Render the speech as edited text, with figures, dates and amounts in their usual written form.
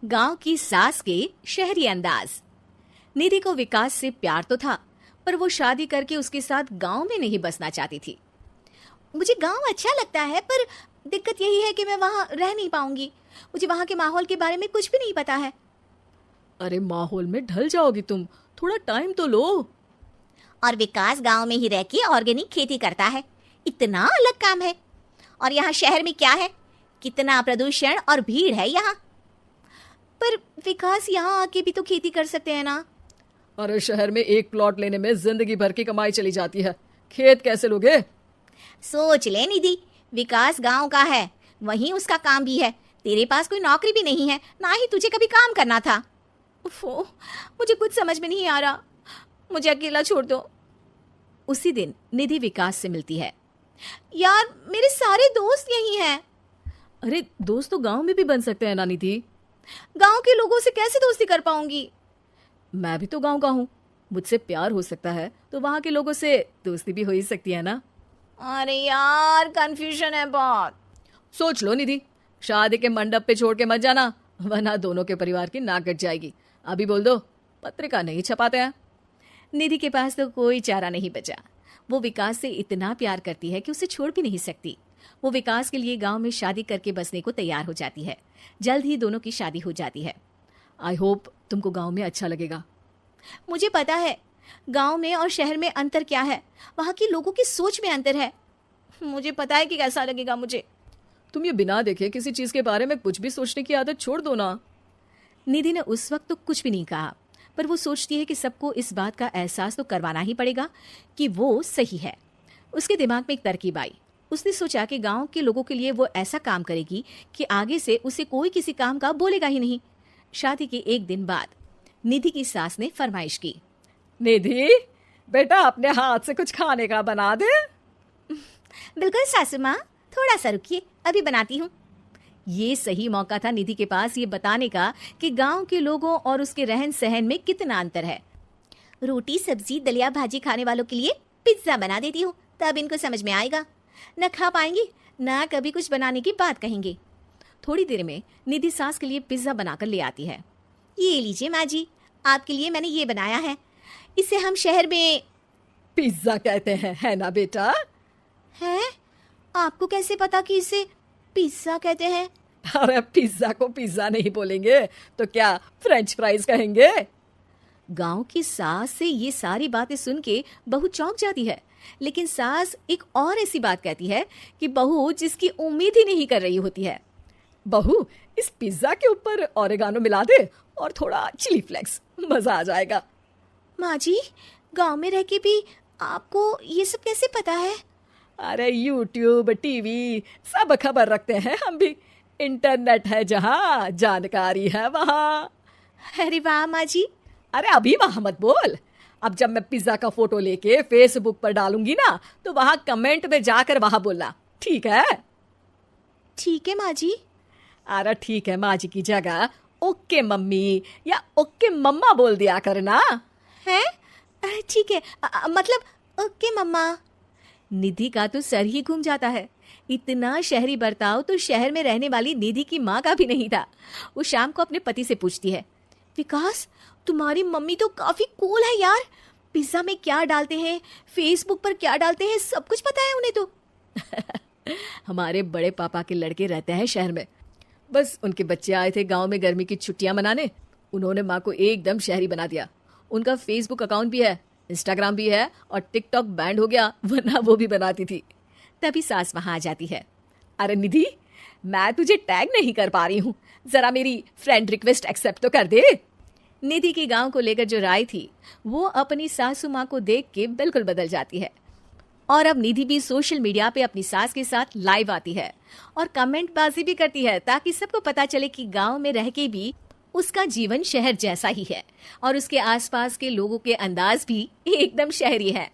गांव की सास के शहरी अंदाज। निधि को विकास से प्यार तो था, पर वो शादी करके उसके साथ गांव में नहीं बसना चाहती थी। मुझे गांव अच्छा लगता है, पर दिक्कत यही है कि मैं वहां रह नहीं पाऊंगी। मुझे वहां के माहौल के बारे में कुछ भी नहीं पता है। अरे माहौल में ढल जाओगी तुम, थोड़ा टाइम तो लो। और विकास गांव में ही रह के ऑर्गेनिक खेती करता है, इतना अलग काम है। और यहाँ शहर में क्या है, कितना प्रदूषण और भीड़ है यहाँ। पर विकास यहाँ आके भी तो खेती कर सकते हैं ना। अरे शहर में एक प्लॉट लेने में जिंदगी भर की कमाई चली जाती है, खेत कैसे लोगे? सोच ले निधि, विकास गांव का है, वहीं उसका काम भी है। तेरे पास कोई नौकरी भी नहीं है, ना ही तुझे कभी काम करना था। उफ़ो, मुझे कुछ समझ में नहीं आ रहा, मुझे अकेला छोड़ दो। उसी दिन निधि विकास से मिलती है। यार, मेरे सारे दोस्त यही हैं। अरे दोस्त तो गांव में भी बन सकते हैं ना निधि। गांव के लोगों से कैसे दोस्ती कर पाऊंगी? मैं भी तो गांव का हूँ, मुझसे प्यार हो सकता है तो वहाँ के लोगों से दोस्ती भी हो ही सकती है ना। अरे यार, कंफ्यूजन है बहुत। सोच लो निधि, शादी के मंडप पे छोड़ के मत जाना, वरना दोनों के परिवार की नाक कट जाएगी। अभी बोल दो, पत्रिका नहीं छपाते हैं। निधि के पास तो कोई चारा नहीं बचा। वो विकास से इतना प्यार करती है कि उसे छोड़ भी नहीं सकती। वो विकास के लिए गांव में शादी करके बसने को तैयार हो जाती है। जल्द ही दोनों की शादी हो जाती है। आई होप तुमको गांव में अच्छा लगेगा। मुझे पता है गांव में और शहर में अंतर क्या है, वहाँ के लोगों की सोच में अंतर है। मुझे पता है कि कैसा लगेगा मुझे। तुम ये बिना देखे किसी चीज के बारे में कुछ भी सोचने की आदत छोड़ दो ना। निधि ने उस वक्त तो कुछ भी नहीं कहा, पर वो सोचती है कि सबको इस बात का एहसास तो करवाना ही पड़ेगा कि वो सही है। उसके दिमाग में एक तरकीब आई। उसने सोचा कि गांव के लोगों के लिए वो ऐसा काम करेगी कि आगे से उसे कोई किसी काम का बोलेगा ही नहीं। शादी के एक दिन बाद निधि की सास ने फरमाइश की। निधि बेटा, अपने हाथ से कुछ खाने का बना दे। बिल्कुल सासू माँ, थोड़ा सा रुकिए, अभी बनाती हूँ। ये सही मौका था निधि के पास ये बताने का कि गांव के लोगों और उसके रहन सहन में कितना अंतर है। रोटी सब्जी दलिया भाजी खाने वालों के लिए पिज्जा बना देती हूँ, तब इनको समझ में आएगा। न खा पाएंगी, न कभी कुछ बनाने की बात कहेंगे। थोड़ी देर में निधि सास के लिए पिज्जा बनाकर ले आती है। ये लीजिए माँ जी, आपके लिए मैंने ये बनाया है। इसे हम शहर में पिज्जा कहते हैं, है ना बेटा? है? आपको कैसे पता कि इसे पिज्जा कहते हैं? अरे पिज्जा को पिज्जा नहीं बोलेंगे तो क्या फ्रेंच फ्राइज कहेंगे? गांव की सास से ये सारी बातें सुन के बहू चौंक जाती है, लेकिन सास एक और ऐसी बात कहती है कि बहू जिसकी उम्मीद ही नहीं कर रही होती है। बहू, इस पिज्जा के ऊपर ओरेगानो मिला दे और थोड़ा चिली फ्लेक्स, मजा आ जाएगा। माँ जी, गांव में रह के भी आपको ये सब कैसे पता है? अरे यूट्यूब टीवी सब खबर रखते हैं हम भी। इंटरनेट है जहाँ, जानकारी है वहाँ। अरे वाह माँ जी। अरे अभी वहाँ मत बोल, अब जब मैं पिज्जा का फोटो लेके फेसबुक पर डालूंगी ना, तो वहाँ कमेंट में जाकर वहाँ बोलना, ठीक है? ठीक है माँ जी। अरे ठीक है माँ जी की जगह ओके मम्मी या ओके मम्मा बोल दिया करना। है? ठीक है, मतलब ओके मम्मा। निधि का तो सर ही घूम जाता है। इतना शहरी बर्ताव तो शहर में रहने वाली निधि की माँ का भी नहीं था। वो शाम को अपने पति से पूछती है, विकास तुम्हारी मम्मी तो काफी कूल है यार, पिज्जा में क्या डालते हैं, फेसबुक पर क्या डालते हैं, सब कुछ पता है उन्हें तो। हमारे बड़े पापा के लड़के रहते हैं शहर में, बस उनके बच्चे आए थे गांव में गर्मी की छुट्टियां मनाने, उन्होंने माँ को एकदम शहरी बना दिया। उनका फेसबुक अकाउंट भी है, इंस्टाग्राम भी है और टिकटॉक बैंड हो गया, वरना वो भी बनाती थी। तभी सास वहां आ जाती है। अरे निधि, मैं तुझे टैग नहीं कर पा रही हूँ, जरा मेरी फ्रेंड रिक्वेस्ट एक्सेप्ट तो कर दे। निधि की गांव को लेकर जो राय थी वो अपनी सासू माँ को देख के बिल्कुल बदल जाती है। और अब निधि भी सोशल मीडिया पे अपनी सास के साथ लाइव आती है और कमेंट बाजी भी करती है, ताकि सबको पता चले कि गांव में रह के भी उसका जीवन शहर जैसा ही है और उसके आसपास के लोगों के अंदाज भी एकदम शहरी है।